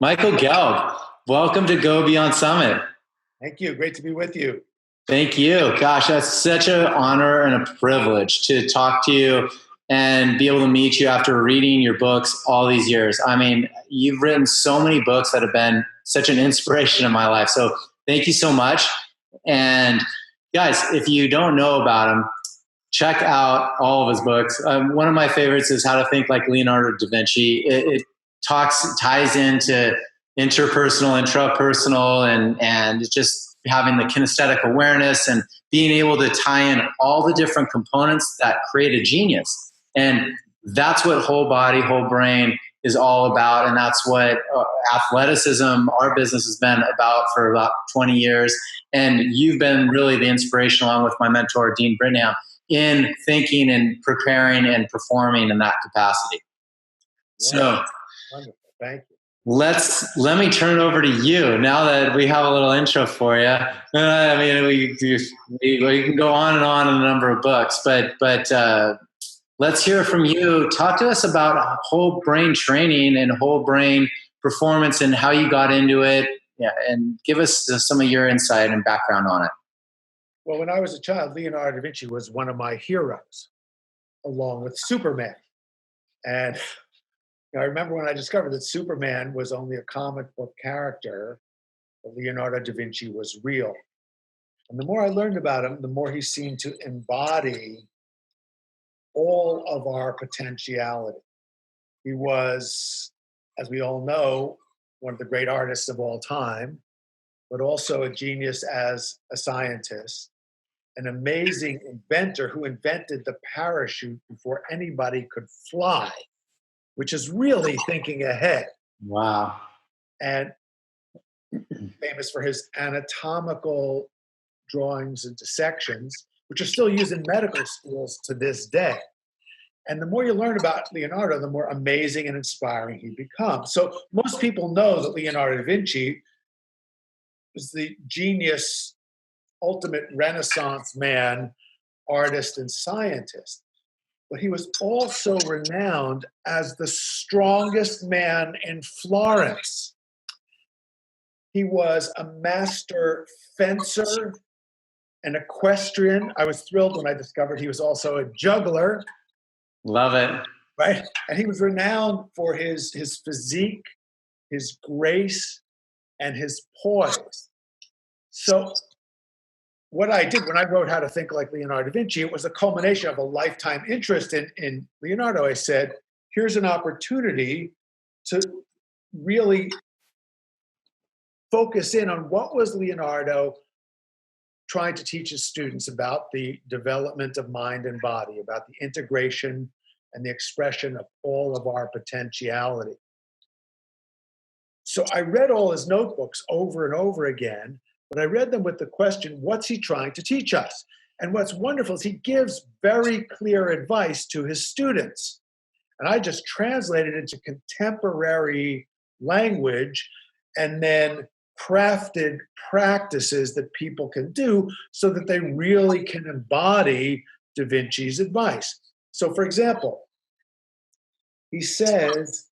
Michael Gelb, welcome to Go Beyond Summit. Thank you. Great to be with you. Thank you. Gosh, that's such an honor and a privilege to talk to you and be able to meet you after reading your books all these years. I mean, you've written so many books that have been such an inspiration in my life. So thank you so much. And guys, if you don't know about him, check out all of his books. One of my favorites is How to Think Like Leonardo da Vinci. It ties into interpersonal, intrapersonal, and just having the kinesthetic awareness and being able to tie in all the different components that create a genius. And that's what whole body, whole brain is all about. And that's what athleticism, our business, has been about for about 20 years. And you've been really the inspiration, along with my mentor, Dean Britnam, in thinking and preparing and performing in that capacity. Wow. So wonderful. Thank you. Let me turn it over to you now that we have a little intro for you. I mean, we can go on and on in a number of books, but let's hear from you. Talk to us about whole brain training and whole brain performance and how you got into it. Yeah, and give us some of your insight and background on it. Well, when I was a child, Leonardo da Vinci was one of my heroes, along with Superman. And I remember when I discovered that Superman was only a comic book character, that Leonardo da Vinci was real. And the more I learned about him, the more he seemed to embody all of our potentiality. He was, as we all know, one of the great artists of all time, but also a genius as a scientist, an amazing inventor who invented the parachute before anybody could fly, which is really thinking ahead. Wow. And famous for his anatomical drawings and dissections, which are still used in medical schools to this day. And the more you learn about Leonardo, the more amazing and inspiring he becomes. So most people know that Leonardo da Vinci was the genius, ultimate Renaissance man, artist, and scientist. But he was also renowned as the strongest man in Florence. He was a master fencer, an equestrian. I was thrilled when I discovered he was also a juggler. Love it. Right? And he was renowned for his physique, his grace, and his poise. So what I did when I wrote How to Think Like Leonardo da Vinci, it was a culmination of a lifetime interest in Leonardo. I said, here's an opportunity to really focus in on what was Leonardo trying to teach his students about the development of mind and body, about the integration and the expression of all of our potentiality. So I read all his notebooks over and over again, but I read them with the question, what's he trying to teach us? And what's wonderful is he gives very clear advice to his students. And I just translated it into contemporary language and then crafted practices that people can do so that they really can embody Da Vinci's advice. So, for example, he says,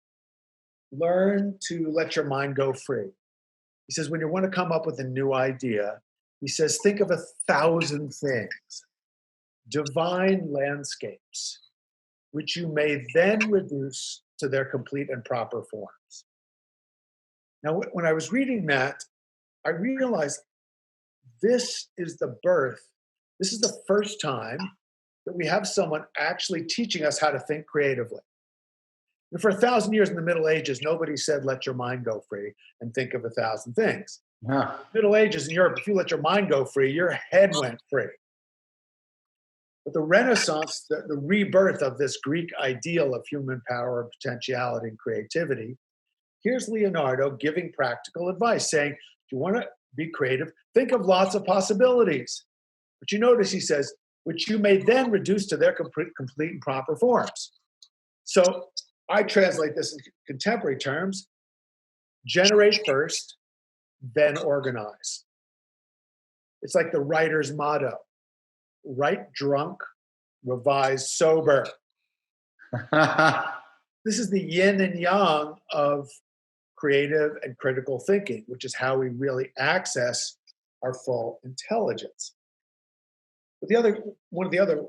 learn to let your mind go free. He says, when you want to come up with a new idea, he says, think of 1,000 things, divine landscapes, which you may then reduce to their complete and proper forms. Now, when I was reading that, I realized this is the first time that we have someone actually teaching us how to think creatively. And for 1,000 years in the Middle Ages, nobody said, let your mind go free and think of 1,000 things. Yeah. Middle Ages in Europe, if you let your mind go free, your head went free. But the Renaissance, the rebirth of this Greek ideal of human power, potentiality, and creativity, here's Leonardo giving practical advice, saying, if you want to be creative, think of lots of possibilities. But you notice he says, which you may then reduce to their complete and proper forms. So I translate this in contemporary terms, generate first, then organize. It's like the writer's motto, write drunk, revise sober. This is the yin and yang of creative and critical thinking, which is how we really access our full intelligence. But one of the other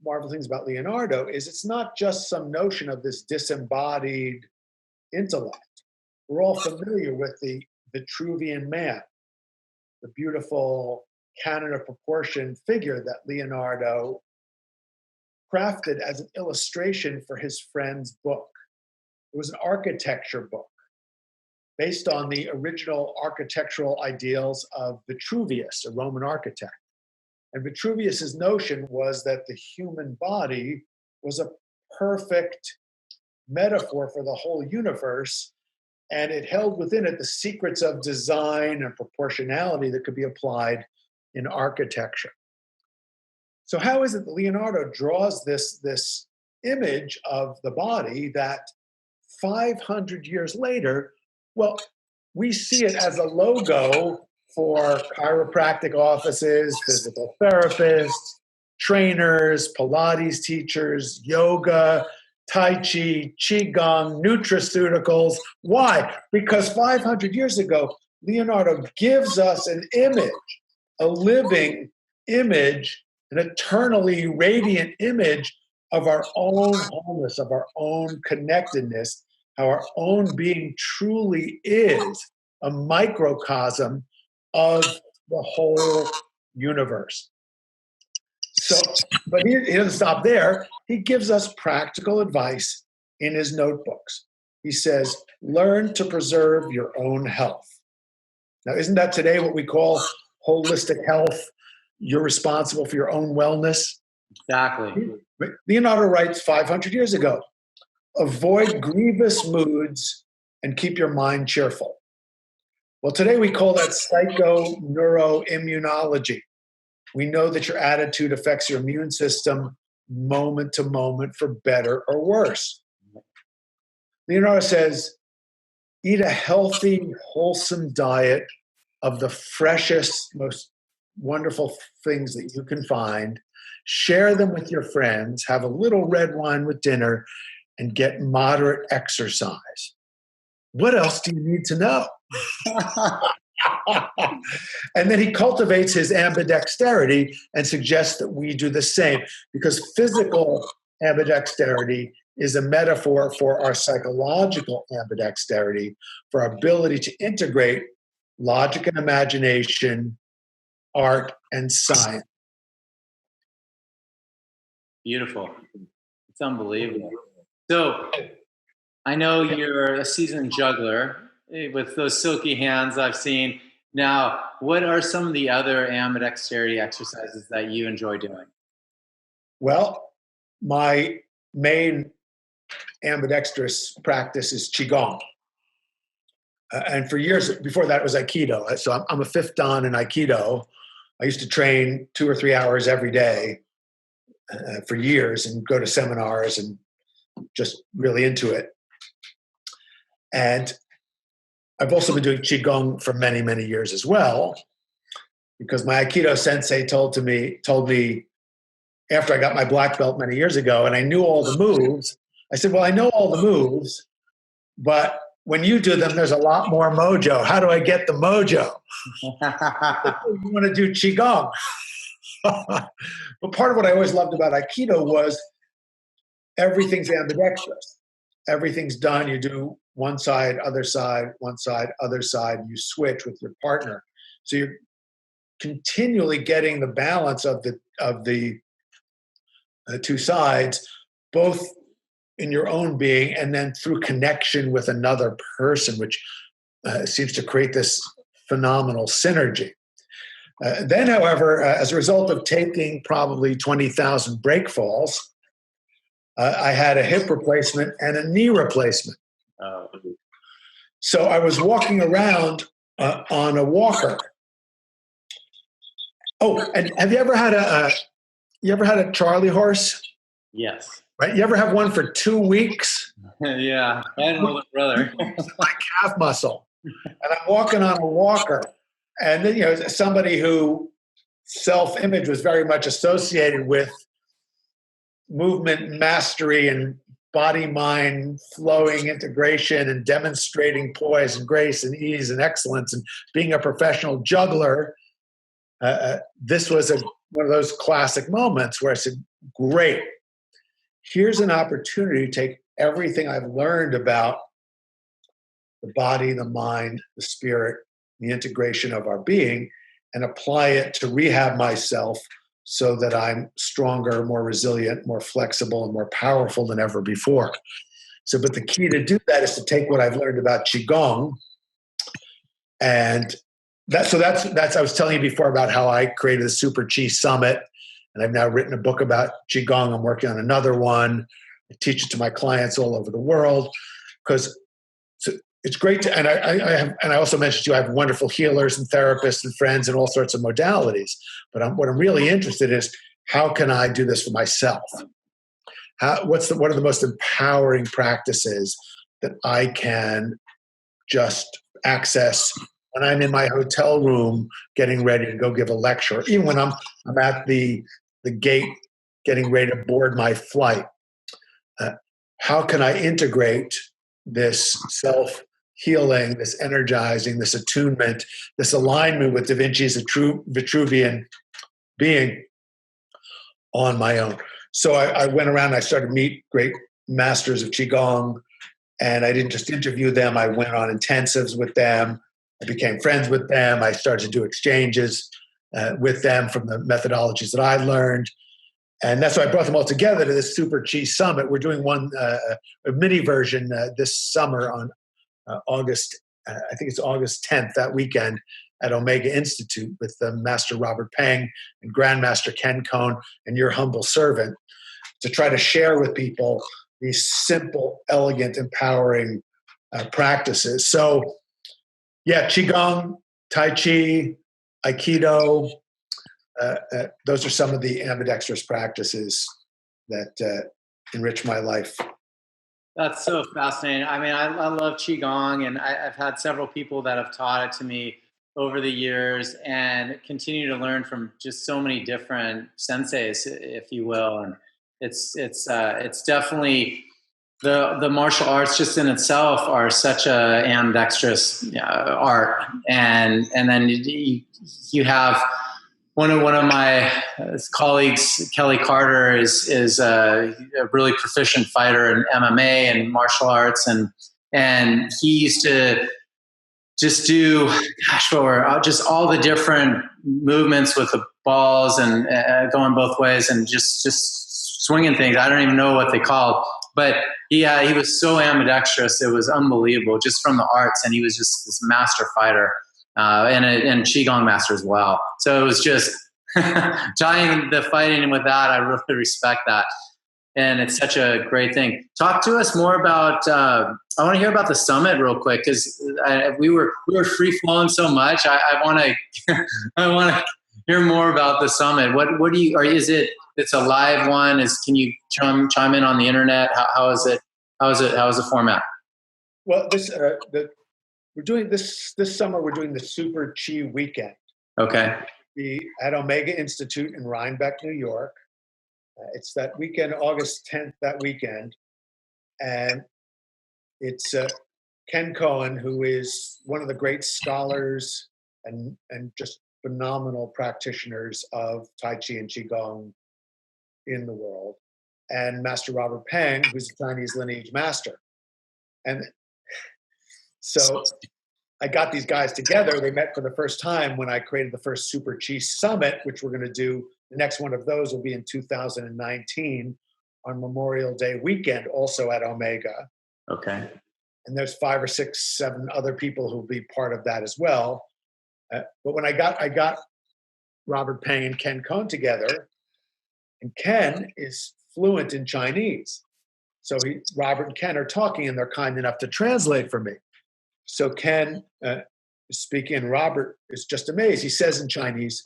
marvelous things about Leonardo is it's not just some notion of this disembodied intellect. We're all familiar with the Vitruvian man, the beautiful canon of proportion figure that Leonardo crafted as an illustration for his friend's book. It was an architecture book based on the original architectural ideals of Vitruvius, a Roman architect. And Vitruvius's notion was that the human body was a perfect metaphor for the whole universe, and it held within it the secrets of design and proportionality that could be applied in architecture. So how is it that Leonardo draws this image of the body that 500 years later, well, we see it as a logo for chiropractic offices, physical therapists, trainers, Pilates teachers, yoga, Tai Chi, Qigong, nutraceuticals. Why? Because 500 years ago, Leonardo gives us an image, a living image, an eternally radiant image of our own wholeness, of our own connectedness, how our own being truly is a microcosm of the whole universe. So, but he doesn't stop there. He gives us practical advice in his notebooks. He says, learn to preserve your own health. Now, isn't that today what we call holistic health? You're responsible for your own wellness. Exactly. Leonardo writes 500 years ago, avoid grievous moods and keep your mind cheerful. Well, today we call that psychoneuroimmunology. We know that your attitude affects your immune system moment to moment for better or worse. Leonardo says, eat a healthy, wholesome diet of the freshest, most wonderful things that you can find. Share them with your friends, have a little red wine with dinner, and get moderate exercise. What else do you need to know? And then he cultivates his ambidexterity and suggests that we do the same, because physical ambidexterity is a metaphor for our psychological ambidexterity, for our ability to integrate logic and imagination, art and science. Beautiful. It's unbelievable. So I know you're a seasoned juggler with those silky hands I've seen. Now, what are some of the other ambidexterity exercises that you enjoy doing? Well, my main ambidextrous practice is Qigong. And for years before that, it was Aikido. So I'm a fifth dan in Aikido. I used to train 2 or 3 hours every day for years and go to seminars and just really into it. And I've also been doing Qigong for many, many years as well, because my Aikido sensei told me after I got my black belt many years ago and I knew all the moves, I said, well, I know all the moves, but when you do them, there's a lot more mojo. How do I get the mojo? You want to do Qigong. But part of what I always loved about Aikido was everything's ambidextrous. Everything's done. You do one side, other side, one side, other side. You switch with your partner. So you're continually getting the balance of the two sides, both in your own being and then through connection with another person, which seems to create this phenomenal synergy. Then, however, as a result of taking probably 20,000 break falls, I had a hip replacement and a knee replacement. So I was walking around on a walker. Oh, and have you ever had a Charlie horse? Yes. Right? You ever have one for 2 weeks? Yeah, I had an older brother. My calf muscle. And I'm walking on a walker. And then, somebody who self-image was very much associated with movement mastery and body-mind flowing integration and demonstrating poise and grace and ease and excellence and being a professional juggler, this was one of those classic moments where I said, great, here's an opportunity to take everything I've learned about the body, the mind, the spirit, the integration of our being, and apply it to rehab myself so that I'm stronger, more resilient, more flexible, and more powerful than ever before. So, but the key to do that is to take what I've learned about Qigong, and that's I was telling you before about how I created the Super Chi Summit, and I've now written a book about Qigong. I'm working on another one. I teach it to my clients all over the world because it's great to, and I also mentioned to you, I have wonderful healers and therapists and friends and all sorts of modalities. But what I'm really interested in is how can I do this for myself? What are the most empowering practices that I can just access when I'm in my hotel room getting ready to go give a lecture, even when I'm at the gate getting ready to board my flight. How can I integrate this self-healing, this energizing, this attunement, this alignment with Da Vinci's Vitruvian being on my own? So I went around and I started to meet great masters of Qigong, and I didn't just interview them. I went on intensives with them. I became friends with them. I started to do exchanges with them from the methodologies that I learned. And that's why I brought them all together to this Super Chi Summit. We're doing a mini version this summer on August 10th, that weekend, at Omega Institute with Master Robert Peng and Grandmaster Ken Cohn and your humble servant, to try to share with people these simple, elegant, empowering practices. So, yeah, Qigong, Tai Chi, Aikido, those are some of the ambidextrous practices that enrich my life. That's so fascinating. I mean, I love Qigong, and I've had several people that have taught it to me over the years and continue to learn from just so many different senseis, if you will. And it's definitely the martial arts just in itself are such a ambidextrous art. And then you have one of my colleagues, Kelly Carter, is a really proficient fighter in MMA and martial arts, and he used to just do just all the different movements with the balls and going both ways and just swinging things. I don't even know what they called, but he was so ambidextrous. It was unbelievable just from the arts, and he was just this master fighter. And Qigong master as well. So it was just tying the fighting with that. I really respect that. And it's such a great thing. Talk to us more about, I want to hear about the summit real quick, because we were free flowing so much. I want to hear more about the summit. What do you, or is it's a live one? Can you chime in on the internet? How is it? How is the format? Well, we're doing this summer. We're doing the Super Chi Weekend. Okay. At Omega Institute in Rhinebeck, New York. It's that weekend, August 10th, that weekend. And it's Ken Cohen, who is one of the great scholars and just phenomenal practitioners of Tai Chi and Qigong in the world, and Master Robert Peng, who's a Chinese lineage master. And so I got these guys together. They met for the first time when I created the first Super Chi Summit, which we're going to do. The next one of those will be in 2019 on Memorial Day weekend, also at Omega. Okay. And there's 5 or 6, 7 other people who will be part of that as well. But when I got Robert Peng and Ken Cohn together, and Ken is fluent in Chinese. So Robert and Ken are talking, and they're kind enough to translate for me. So Ken is speaking, and Robert is just amazed. He says in Chinese,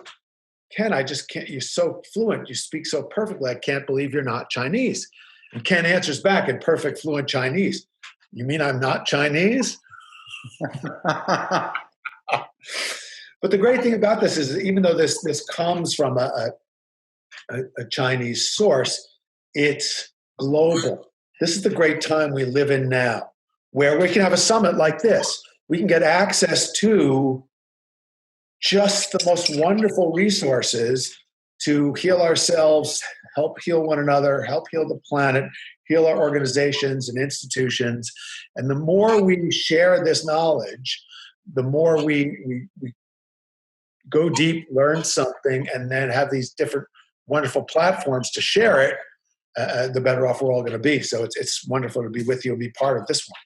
"Ken, I just can't, you're so fluent. You speak so perfectly. I can't believe you're not Chinese." And Ken answers back in perfect fluent Chinese, "You mean I'm not Chinese?" But the great thing about this is, even though this comes from a Chinese source, it's global. This is the great time we live in now, where we can have a summit like this. We can get access to just the most wonderful resources to heal ourselves, help heal one another, help heal the planet, heal our organizations and institutions. And the more we share this knowledge, the more we go deep, learn something, and then have these different wonderful platforms to share it, the better off we're all going to be. So it's wonderful to be with you and be part of this one.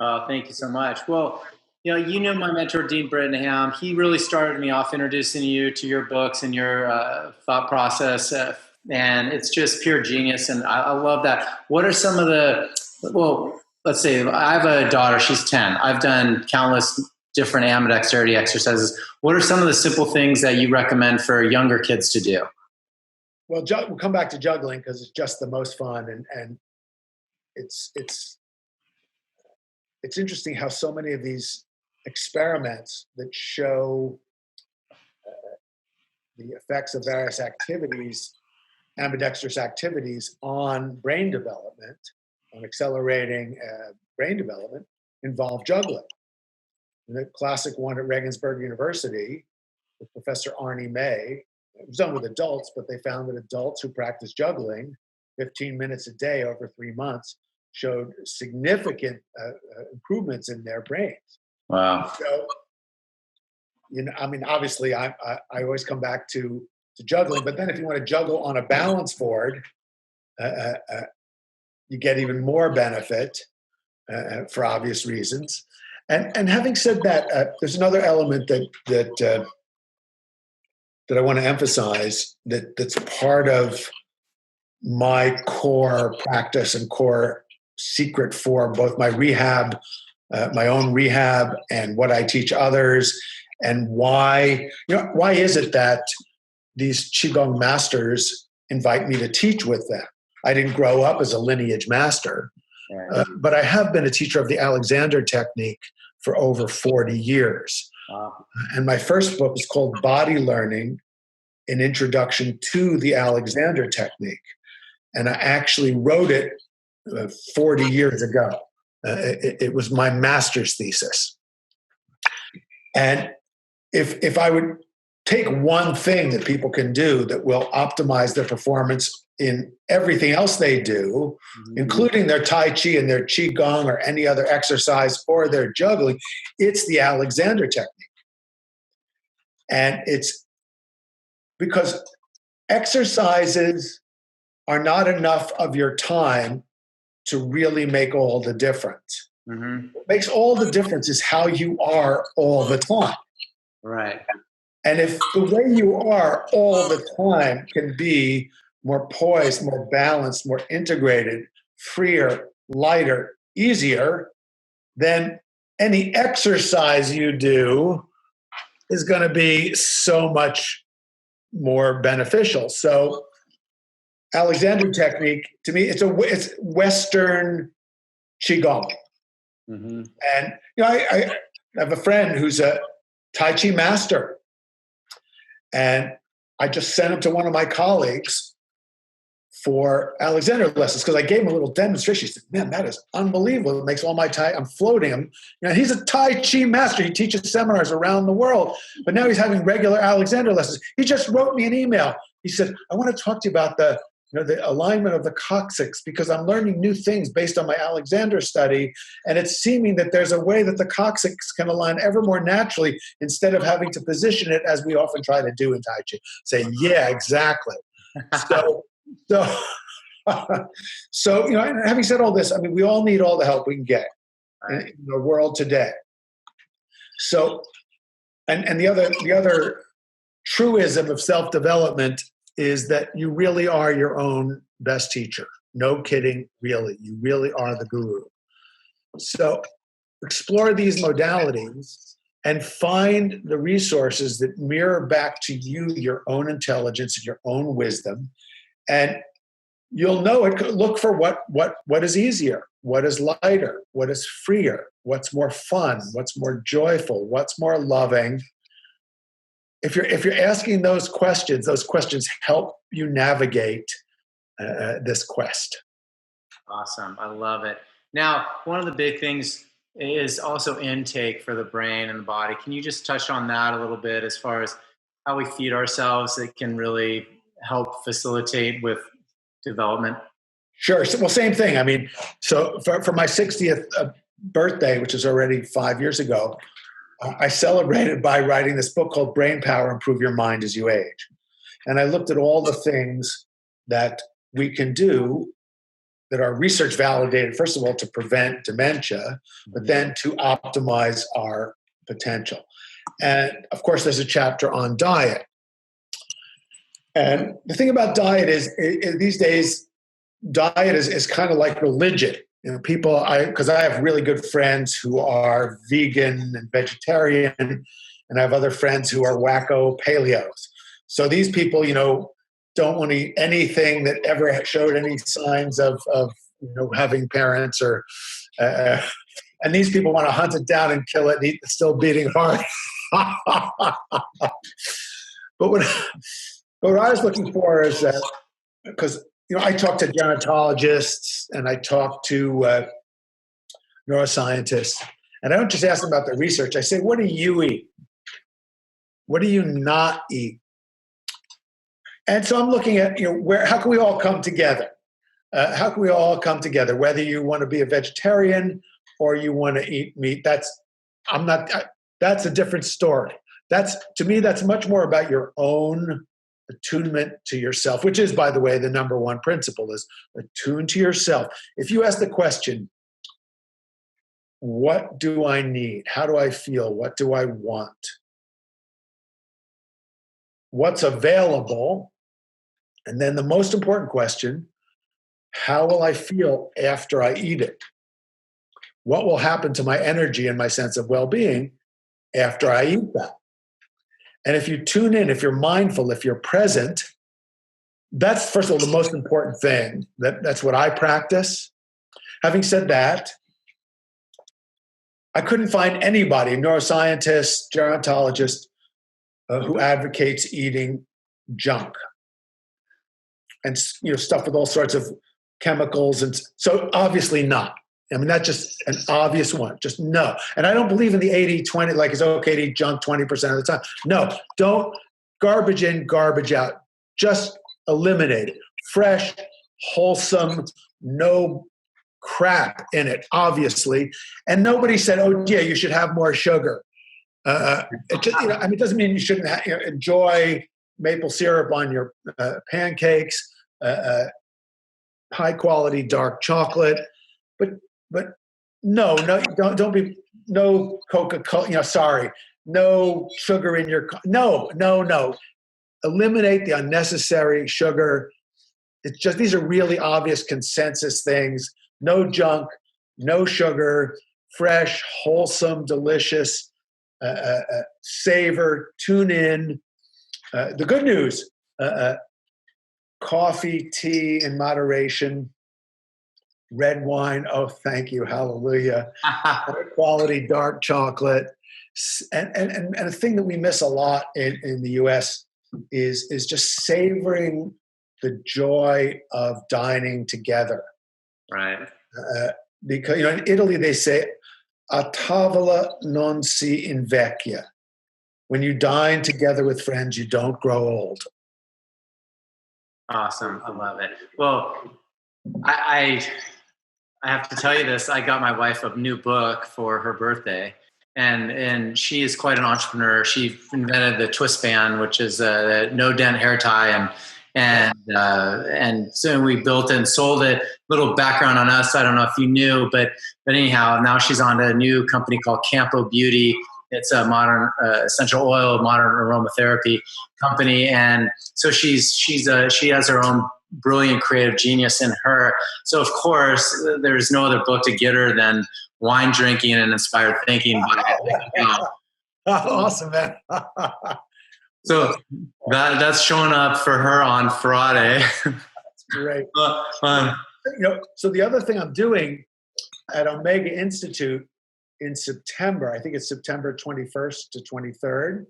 Oh, thank you so much. Well, you know my mentor, Dean Brittingham. He really started me off introducing you to your books and your thought process, and it's just pure genius. And I love that. What are some of let's say I have a daughter. She's 10. I've done countless different ambidexterity exercises. What are some of the simple things that you recommend for younger kids to do? Well, we'll come back to juggling because it's just the most fun, and it's interesting how so many of these experiments that show the effects of various activities, ambidextrous activities on brain development, on accelerating brain development, involve juggling. And the classic one at Regensburg University with Professor Arnie May, it was done with adults, but they found that adults who practice juggling 15 minutes a day over 3 months showed significant improvements in their brains. Wow. So, I mean, obviously, I always come back to juggling, but then if you want to juggle on a balance board, you get even more benefit for obvious reasons. And having said that, there's another element that I want to emphasize that's part of my core practice and core secret for both my rehab, my own rehab, and what I teach others, and why is it that these Qigong masters invite me to teach with them? I didn't grow up as a lineage master, but I have been a teacher of the Alexander technique for over 40 years. Wow. And my first book is called Body Learning, An Introduction to the Alexander Technique. And I actually wrote it 40 years ago. It was my master's thesis. And if I would take one thing that people can do that will optimize their performance in everything else they do, including their Tai Chi and their Qigong or any other exercise or their juggling, it's the Alexander technique. And it's because exercises are not enough of your time to really make all the difference. Mm-hmm. What makes all the difference is how you are all the time. Right. And if the way you are all the time can be more poised, more balanced, more integrated, freer, lighter, easier, then any exercise you do is going to be so much more beneficial. So Alexander technique, to me, it's Western Qigong. Mm-hmm. And I have a friend who's a Tai Chi master. And I just sent him to one of my colleagues for Alexander lessons because I gave him a little demonstration. He said, "Man, that is unbelievable. It makes all my Tai, I'm floating him." He's a Tai Chi master. He teaches seminars around the world, but now he's having regular Alexander lessons. He just wrote me an email. He said, "I want to talk to you about the alignment of the coccyx because I'm learning new things based on my Alexander study. And it's seeming that there's a way that the coccyx can align ever more naturally instead of having to position it as we often try to do in Tai Chi." Say, yeah, exactly. So, having said all this, I mean, we all need all the help we can get in the world today. So, and the other truism of self-development is that you really are your own best teacher. No kidding, really. You really are the guru. So explore these modalities and find the resources that mirror back to you your own intelligence and your own wisdom. And you'll know it. Look for what is easier, what is lighter, what is freer, what's more fun, what's more joyful, what's more loving. If you're asking those questions help you navigate this quest. Awesome. I love it. Now, one of the big things is also intake for the brain and the body. Can you just touch on that a little bit as far as how we feed ourselves? It can really help facilitate with development. Sure. So, well, same thing. I mean, so for my 60th birthday, which is already 5 years ago, I celebrated by writing this book called Brain Power: Improve Your Mind as You Age. And I looked at all the things that we can do that are research validated, first of all, to prevent dementia, but then to optimize our potential. And of course, there's a chapter on diet. And the thing about diet is these days, diet is kind of like religion. You know, people, because I have really good friends who are vegan and vegetarian, and I have other friends who are wacko paleos. So these people, don't want to eat anything that ever showed any signs of having parents or, and these people want to hunt it down and kill it and eat the still beating heart. But what I was looking for is that, because I talk to gerontologists and I talk to neuroscientists, and I don't just ask them about their research. I say, what do you eat? What do you not eat? And so I'm looking at, how can we all come together? How can we all come together? Whether you want to be a vegetarian or you want to eat meat, that's a different story. To me, that's much more about your own attunement to yourself, which is, by the way, the number one principle is attune to yourself. If you ask the question, what do I need? How do I feel? What do I want? What's available? And then the most important question, how will I feel after I eat it? What will happen to my energy and my sense of well-being after I eat that? And if you tune in, if you're mindful, if you're present, that's, first of all, the most important thing. That's what I practice. Having said that, I couldn't find anybody, neuroscientist, gerontologist, who advocates eating junk and stuff with all sorts of chemicals. And so obviously not. I mean, that's just an obvious one. Just no. And I don't believe in the 80-20, like it's okay to eat junk 20% of the time. No, don't. Garbage in, garbage out. Just eliminate it. Fresh, wholesome, no crap in it, obviously. And nobody said, oh, yeah, you should have more sugar. It doesn't mean you shouldn't enjoy maple syrup on your pancakes, high quality dark chocolate, but no, don't be, no Coca-Cola, no sugar in your, no. Eliminate the unnecessary sugar. It's just, these are really obvious consensus things. No junk, no sugar, fresh, wholesome, delicious, savor, tune in. The good news, coffee, tea in moderation, red wine, oh, thank you, hallelujah, quality dark chocolate. And a thing that we miss a lot in the US is just savoring the joy of dining together. Right. Because, in Italy they say, a tavola non si invecchia. When you dine together with friends, you don't grow old. Awesome. I love it. Well, I have to tell you this. I got my wife a new book for her birthday, and she is quite an entrepreneur. She invented the twist band, which is a no dent hair tie, and so we built it and sold it. Little background on us. I don't know if you knew, but anyhow, now she's on a new company called Campo Beauty. It's a modern essential oil, modern aromatherapy company, and so she has her own brilliant creative genius in her. So of course, there's no other book to get her than Wine Drinking and Inspired Thinking. Awesome, man. So that's showing up for her on Friday. That's great. So the other thing I'm doing at Omega Institute in September, I think it's September 21st to 23rd,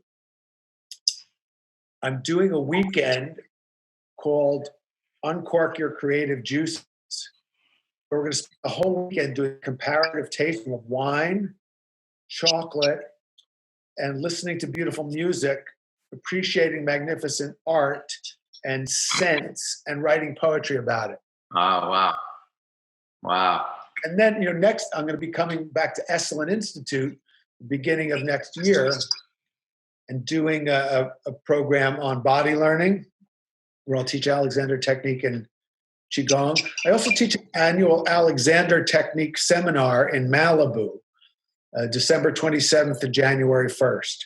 I'm doing a weekend called Uncork Your Creative Juices. But we're going to spend the whole weekend doing comparative tasting of wine, chocolate, and listening to beautiful music, appreciating magnificent art and scents, and writing poetry about it. Oh, wow. Wow. And then, next I'm going to be coming back to Esalen Institute beginning of next year and doing a program on body learning where I'll teach Alexander technique and Qigong. I also teach an annual Alexander technique seminar in Malibu, December 27th to January 1st.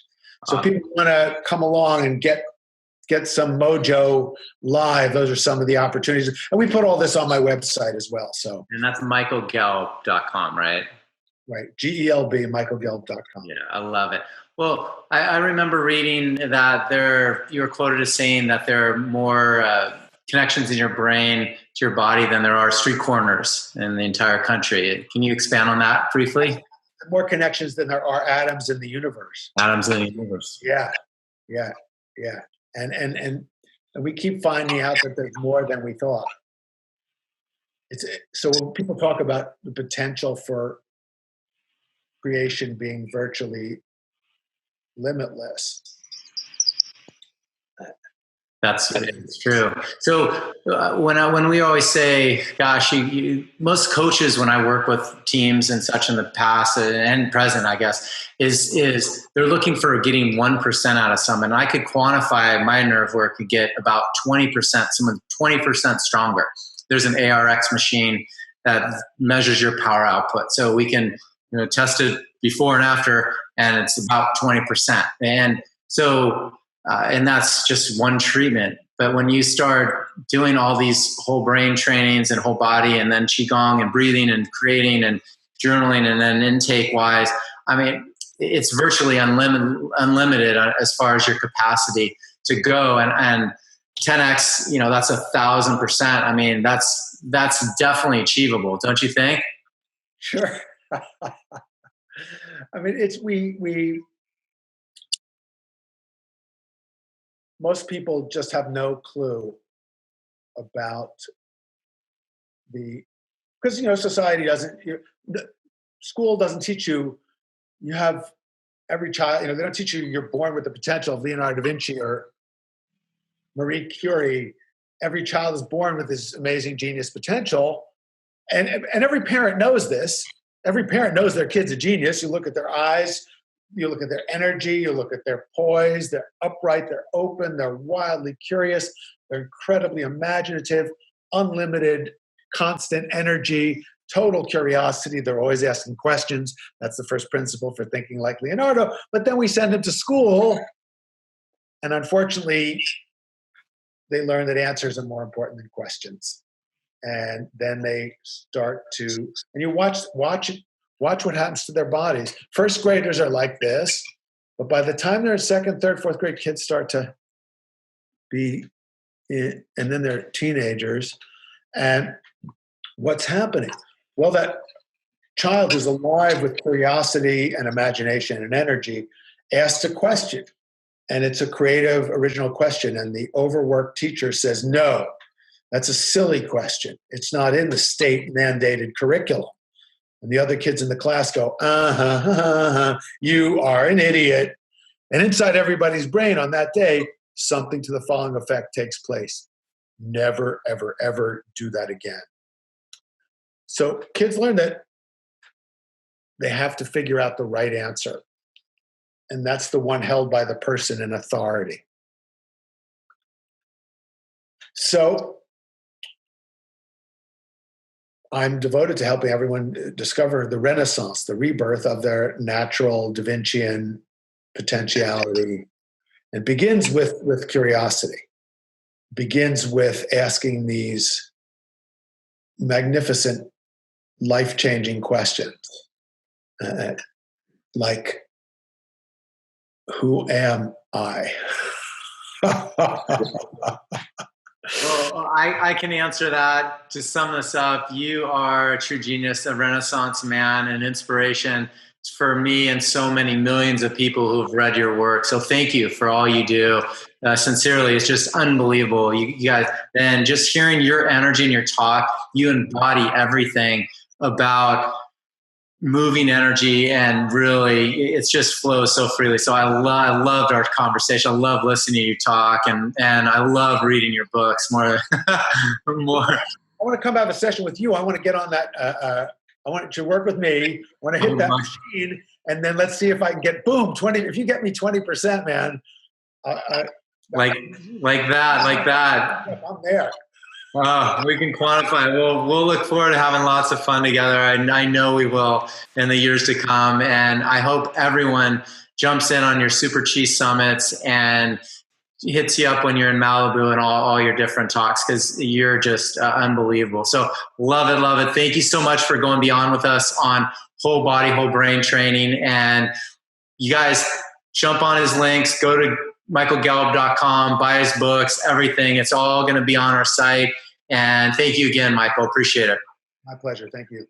So people want to come along and get some mojo live. Those are some of the opportunities. And we put all this on my website as well. So, and that's michaelgelb.com, right? Right. GELB, michaelgelb.com. Yeah, I love it. Well, I remember reading that you were quoted as saying that there are more connections in your brain to your body than there are street corners in the entire country. Can you expand on that briefly? More connections than there are atoms in the universe. Atoms in the universe. Yeah. And we keep finding out that there's more than we thought. So when people talk about the potential for creation being virtually limitless. It's true. So when we always say, gosh, most coaches, when I work with teams and such in the past and present, I guess, is they're looking for getting 1% out of someone. I could quantify my nerve work could get about 20%, someone 20% stronger. There's an ARX machine that measures your power output. So we can test it before and after, and it's about 20%. And so, and that's just one treatment. But when you start doing all these whole brain trainings and whole body, and then Qigong and breathing and creating and journaling, and then intake wise, I mean, it's virtually unlimited as far as your capacity to go. And 10x, that's 1,000%. I mean, that's definitely achievable, don't you think? Sure. I mean, we most people just have no clue about because society doesn't, school doesn't teach you. You have every child. They don't teach you you're born with the potential of Leonardo da Vinci or Marie Curie. Every child is born with this amazing genius potential, and every parent knows this. Every parent knows their kid's a genius. You look at their eyes, you look at their energy, you look at their poise, they're upright, they're open, they're wildly curious, they're incredibly imaginative, unlimited, constant energy, total curiosity. They're always asking questions. That's the first principle for thinking like Leonardo. But then we send them to school, and unfortunately, they learn that answers are more important than questions. And then they start to, and you watch what happens to their bodies. First graders are like this, but by the time they're in second, third, fourth grade, kids start to be and then they're teenagers. And what's happening? Well, that child who's alive with curiosity and imagination and energy asks a question. And it's a creative, original question. And the overworked teacher says, no, that's a silly question. It's not in the state mandated curriculum. And the other kids in the class go, you are an idiot. And inside everybody's brain on that day, something to the following effect takes place. Never, ever, ever do that again. So kids learn that they have to figure out the right answer. And that's the one held by the person in authority. So I'm devoted to helping everyone discover the renaissance, the rebirth of their natural Da Vincian potentiality. It begins with curiosity, begins with asking these magnificent, life-changing questions like, who am I? Well, I can answer that. To sum this up, you are a true genius, a Renaissance man, an inspiration for me and so many millions of people who've read your work. So thank you for all you do. Sincerely, it's just unbelievable. You guys, and just hearing your energy and your talk, you embody everything about moving energy, and really it just flows so freely. So I loved our conversation. I love listening to you talk, and I love reading your books more. more. I want to come have a session with you. I want to get on that. I want you to work with me. I want to hit that machine, and then let's see if I can get, boom, 20. If you get me 20%, man. Like that. I'm there. Oh, we can quantify. We'll look forward to having lots of fun together. I know we will in the years to come. And I hope everyone jumps in on your Super Cheese Summits and hits you up when you're in Malibu and all your different talks, because you're just unbelievable. So love it. Thank you so much for going beyond with us on whole body, whole brain training. And you guys jump on his links, go to michaelgelb.com, buy his books, everything. It's all going to be on our site. And thank you again, Michael. Appreciate it. My pleasure. Thank you.